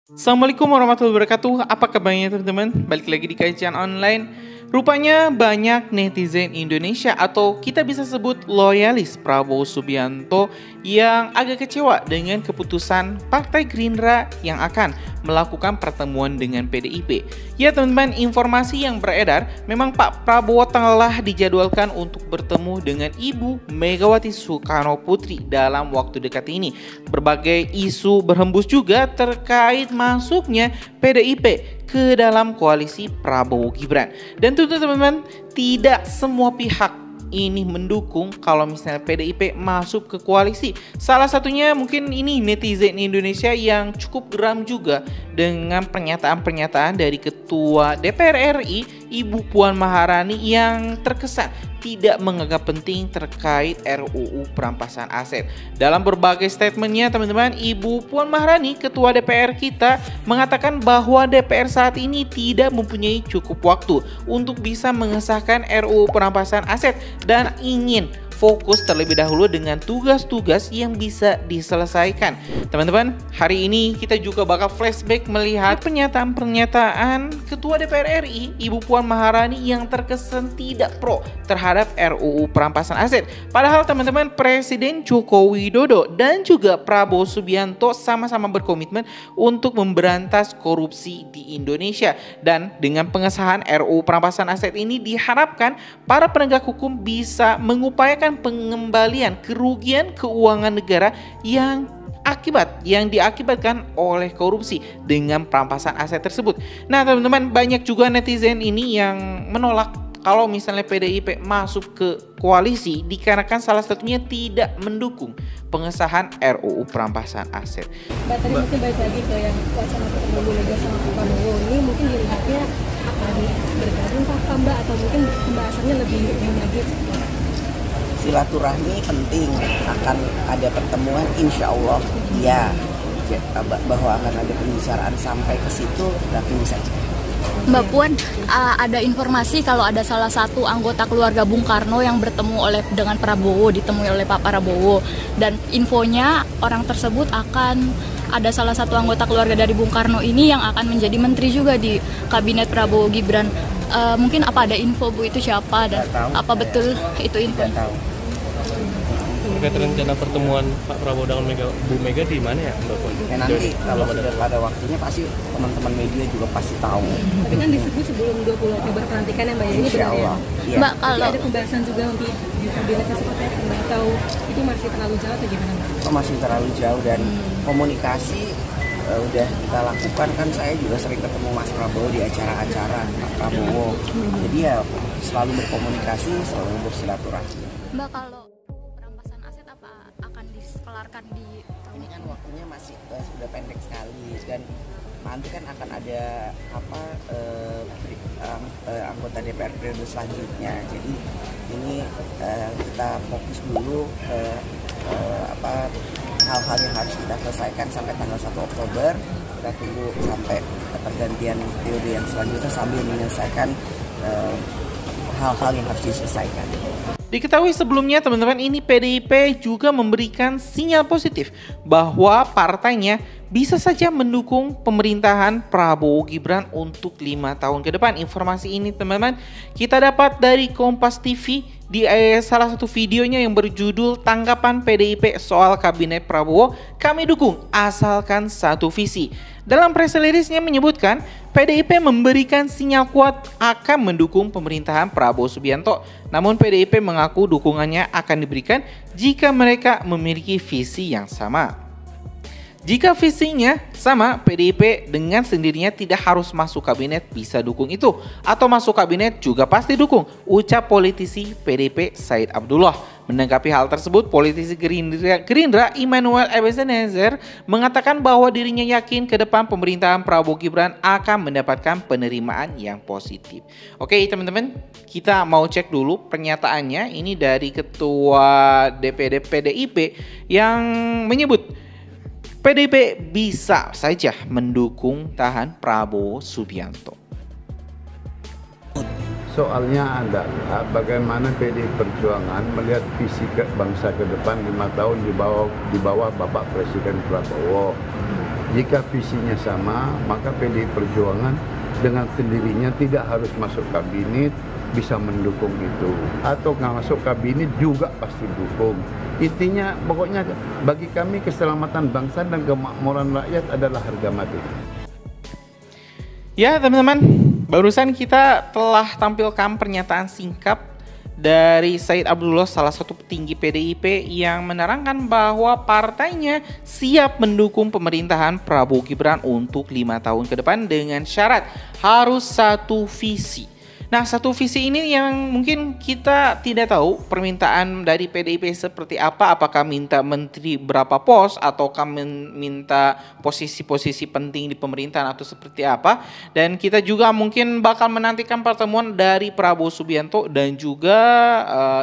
Assalamualaikum warahmatullahi wabarakatuh. Apa kabarnya teman-teman? Balik lagi di kajian online. Rupanya banyak netizen Indonesia atau kita bisa sebut loyalis Prabowo Subianto yang agak kecewa dengan keputusan Partai Gerindra yang akan melakukan pertemuan dengan PDIP. Ya teman-teman, informasi yang beredar memang Pak Prabowo telah dijadwalkan untuk bertemu dengan Ibu Megawati Soekarno Putri dalam waktu dekat ini. Berbagai isu berhembus juga terkait masuknya PDIP ke dalam koalisi Prabowo Gibran. Dan tentu teman-teman, tidak semua pihak ini mendukung kalau misalnya PDIP masuk ke koalisi. Salah satunya mungkin ini netizen Indonesia yang cukup geram juga dengan pernyataan-pernyataan dari Ketua DPR RI Ibu Puan Maharani yang terkesan tidak menganggap penting terkait RUU perampasan aset. Dalam berbagai statementnya teman-teman, Ibu Puan Maharani, Ketua DPR kita, mengatakan bahwa DPR saat ini tidak mempunyai cukup waktu untuk bisa mengesahkan RUU perampasan aset dan ingin fokus terlebih dahulu dengan tugas-tugas yang bisa diselesaikan. Teman-teman, hari ini kita juga bakal flashback melihat pernyataan-pernyataan Ketua DPR RI Ibu Puan Maharani yang terkesan tidak pro terhadap RUU perampasan aset. Padahal teman-teman, Presiden Joko Widodo dan juga Prabowo Subianto sama-sama berkomitmen untuk memberantas korupsi di Indonesia. Dan dengan pengesahan RUU perampasan aset ini diharapkan para penegak hukum bisa mengupayakan pengembalian kerugian keuangan negara yang diakibatkan oleh korupsi dengan perampasan aset tersebut. Nah teman-teman, banyak juga netizen ini yang menolak kalau misalnya PDIP masuk ke koalisi dikarenakan salah satunya tidak mendukung pengesahan RUU perampasan aset. Mbak, tadi mungkin balik lagi ke yang wacana pertemuan Bu Mega sama Pak Prabowo ini, mungkin dilihatnya akan bergabung Pak Mbak, atau mungkin pembahasannya lebih lagi? Silaturahmi penting, akan ada pertemuan insya Allah ya, bahwa akan ada pembicaraan sampai ke situ, kita tunggu saja. Mbak Puan, ada informasi kalau ada salah satu anggota keluarga Bung Karno yang bertemu dengan Prabowo, ditemui oleh Pak Prabowo, dan infonya orang tersebut akan ada salah satu anggota keluarga dari Bung Karno ini yang akan menjadi menteri juga di kabinet Prabowo Gibran. Mungkin apa ada info Bu, itu siapa dan apa betul itu info? Terkait rencana pertemuan Pak Prabowo dengan Bu Mega di mana ya Mbak Puan? Ya nanti kalau sudah pada waktunya pasti teman-teman media juga pasti tahu. Tapi kan disebut sebelum 20 Oktober pelantikan ya Mbak, ya, ini benar ya? Iya. Mbak, kalau ada pembahasan juga nanti di kabinetnya seperti apa Mbak, atau itu masih terlalu jauh atau gimana Mbak? Masih terlalu jauh, dan komunikasi udah kita lakukan. Kan saya juga sering ketemu Mas Prabowo di acara-acara Pak Prabowo. Jadi ya selalu berkomunikasi, selalu bersilaturahmi. Mbak, kalau perampasan aset apa akan dikelarkan di ini kan waktunya masih sudah pendek sekali, dan nanti kan akan ada anggota DPR periode selanjutnya. Jadi ini kita fokus dulu ke hal-hal yang harus kita selesaikan sampai tanggal 1 Oktober. Kita tunggu sampai pergantian periode yang selanjutnya sambil menyelesaikan hal-hal yang harus diselesaikan. Diketahui sebelumnya teman-teman, ini PDIP juga memberikan sinyal positif bahwa partainya bisa saja mendukung pemerintahan Prabowo Gibran untuk 5 tahun ke depan. Informasi ini teman-teman kita dapat dari Kompas TV di salah satu videonya yang berjudul Tanggapan PDIP Soal Kabinet Prabowo, Kami Dukung Asalkan Satu Visi. Dalam press release-nya menyebutkan PDIP memberikan sinyal kuat akan mendukung pemerintahan Prabowo Subianto. Namun PDIP mengaku dukungannya akan diberikan jika mereka memiliki visi yang sama. Jika visinya sama, PDIP dengan sendirinya tidak harus masuk kabinet bisa dukung itu. Atau masuk kabinet juga pasti dukung, ucap politisi PDIP Said Abdullah. Menanggapi hal tersebut, politisi Gerindra Immanuel Ebenezer mengatakan bahwa dirinya yakin ke depan pemerintahan Prabowo Gibran akan mendapatkan penerimaan yang positif. Oke teman-teman, kita mau cek dulu pernyataannya. Ini dari Ketua DPD PDIP yang menyebut PDIP bisa saja mendukung tahan Prabowo Subianto. Soalnya adalah bagaimana PDI Perjuangan melihat visi bangsa ke depan 5 tahun di bawah Bapak Presiden Prabowo. Jika visinya sama, maka PDI Perjuangan dengan sendirinya tidak harus masuk kabinet, bisa mendukung itu. Atau nggak masuk kabinet juga pasti dukung. Intinya pokoknya bagi kami keselamatan bangsa dan kemakmuran rakyat adalah harga mati. Ya teman-teman, barusan kita telah tampilkan pernyataan singkat dari Said Abdullah, salah satu petinggi PDIP, yang menerangkan bahwa partainya siap mendukung pemerintahan Prabowo Gibran untuk 5 tahun ke depan dengan syarat harus satu visi. Nah, satu visi ini yang mungkin kita tidak tahu permintaan dari PDIP seperti apa, apakah minta menteri berapa pos ataukah minta posisi-posisi penting di pemerintahan atau seperti apa. Dan kita juga mungkin bakal menantikan pertemuan dari Prabowo Subianto dan juga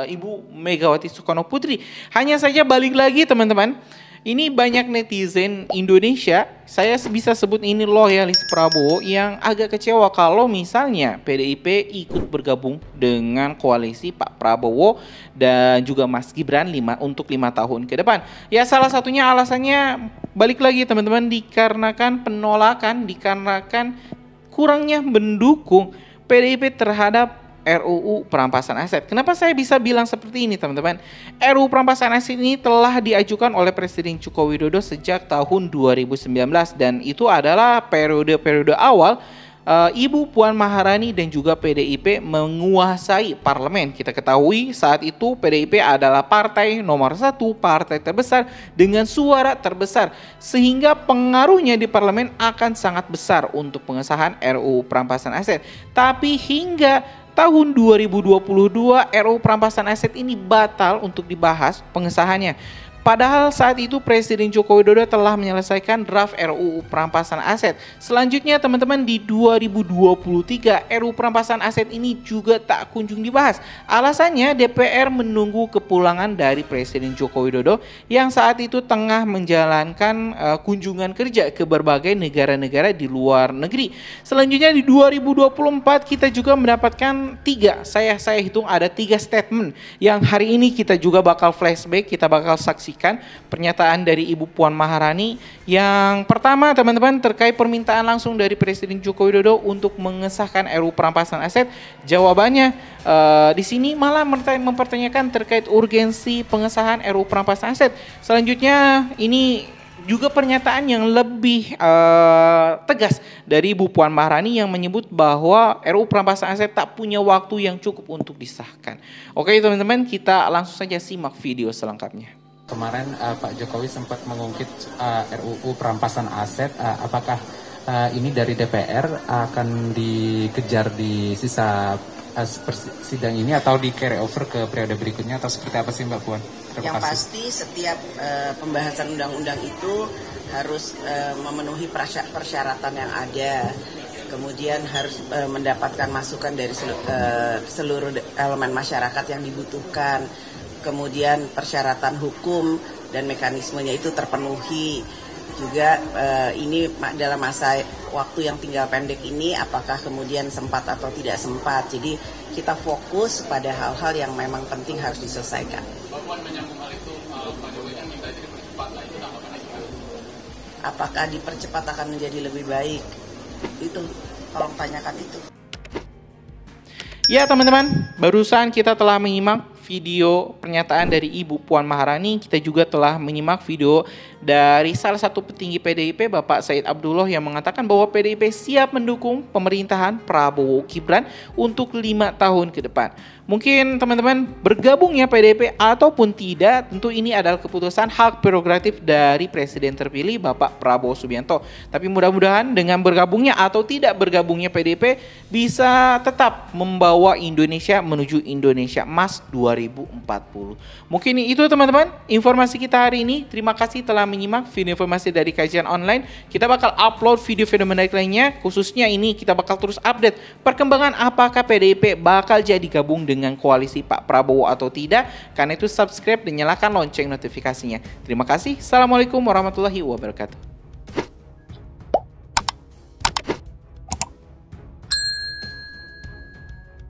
Ibu Megawati Soekarno Putri. Hanya saja balik lagi teman-teman, ini banyak netizen Indonesia, saya bisa sebut ini loyalis Prabowo, yang agak kecewa kalau misalnya PDIP ikut bergabung dengan koalisi Pak Prabowo dan juga Mas Gibran untuk 5 tahun ke depan. Ya, salah satunya alasannya balik lagi teman-teman, dikarenakan penolakan, dikarenakan kurangnya mendukung PDIP terhadap RUU perampasan aset. Kenapa saya bisa bilang seperti ini teman-teman? RUU perampasan aset ini telah diajukan oleh Presiden Joko Widodo sejak tahun 2019 dan itu adalah periode awal Ibu Puan Maharani dan juga PDIP menguasai parlemen. Kita ketahui saat itu PDIP adalah partai nomor 1, partai terbesar dengan suara terbesar, sehingga pengaruhnya di parlemen akan sangat besar untuk pengesahan RUU perampasan aset. Tapi hingga tahun 2022 RUU perampasan aset ini batal untuk dibahas pengesahannya. Padahal saat itu Presiden Joko Widodo telah menyelesaikan draft RUU perampasan aset. Selanjutnya teman-teman, di 2023 RUU perampasan aset ini juga tak kunjung dibahas. Alasannya DPR menunggu kepulangan dari Presiden Joko Widodo yang saat itu tengah menjalankan kunjungan kerja ke berbagai negara-negara di luar negeri. Selanjutnya di 2024 kita juga mendapatkan saya hitung ada 3 statement yang hari ini kita juga bakal flashback, kita bakal saksikan pernyataan dari Ibu Puan Maharani. Yang pertama teman-teman, terkait permintaan langsung dari Presiden Joko Widodo untuk mengesahkan RUU perampasan aset. Jawabannya di sini malah mempertanyakan terkait urgensi pengesahan RUU perampasan aset. Selanjutnya ini juga pernyataan yang lebih tegas dari Ibu Puan Maharani yang menyebut bahwa RUU perampasan aset tak punya waktu yang cukup untuk disahkan. Oke teman-teman, kita langsung saja simak video selengkapnya. Kemarin Pak Jokowi sempat mengungkit RUU perampasan aset, apakah ini dari DPR akan dikejar di sisa sidang ini atau di carry over ke periode berikutnya atau seperti apa sih Mbak Puan? Yang pasti setiap pembahasan undang-undang itu harus memenuhi persyaratan yang ada, kemudian harus mendapatkan masukan dari seluruh elemen masyarakat yang dibutuhkan. Kemudian persyaratan hukum dan mekanismenya itu terpenuhi. Juga ini dalam masa waktu yang tinggal pendek ini apakah kemudian sempat atau tidak sempat. Jadi kita fokus pada hal-hal yang memang penting harus diselesaikan. Apakah dipercepat akan menjadi lebih baik? Itu tolong tanyakan itu. Ya teman-teman, barusan kita telah menyimak video pernyataan dari Ibu Puan Maharani. Kita juga telah menyimak video dari salah satu petinggi PDIP, Bapak Said Abdullah, yang mengatakan bahwa PDIP siap mendukung pemerintahan Prabowo Gibran untuk 5 tahun ke depan. Mungkin teman-teman bergabungnya PDIP ataupun tidak, tentu ini adalah keputusan hak prerogatif dari Presiden terpilih Bapak Prabowo Subianto. Tapi mudah-mudahan dengan bergabungnya atau tidak bergabungnya PDIP bisa tetap membawa Indonesia menuju Indonesia Emas 2040. Mungkin itu teman-teman informasi kita hari ini. Terima kasih telah menyimak video informasi dari Kajian Online. Kita bakal upload video-video menarik lainnya. Khususnya ini kita bakal terus update perkembangan apakah PDIP bakal jadi gabung dengan koalisi Pak Prabowo atau tidak. Karena itu subscribe dan nyalakan lonceng notifikasinya. Terima kasih. Assalamualaikum warahmatullahi wabarakatuh.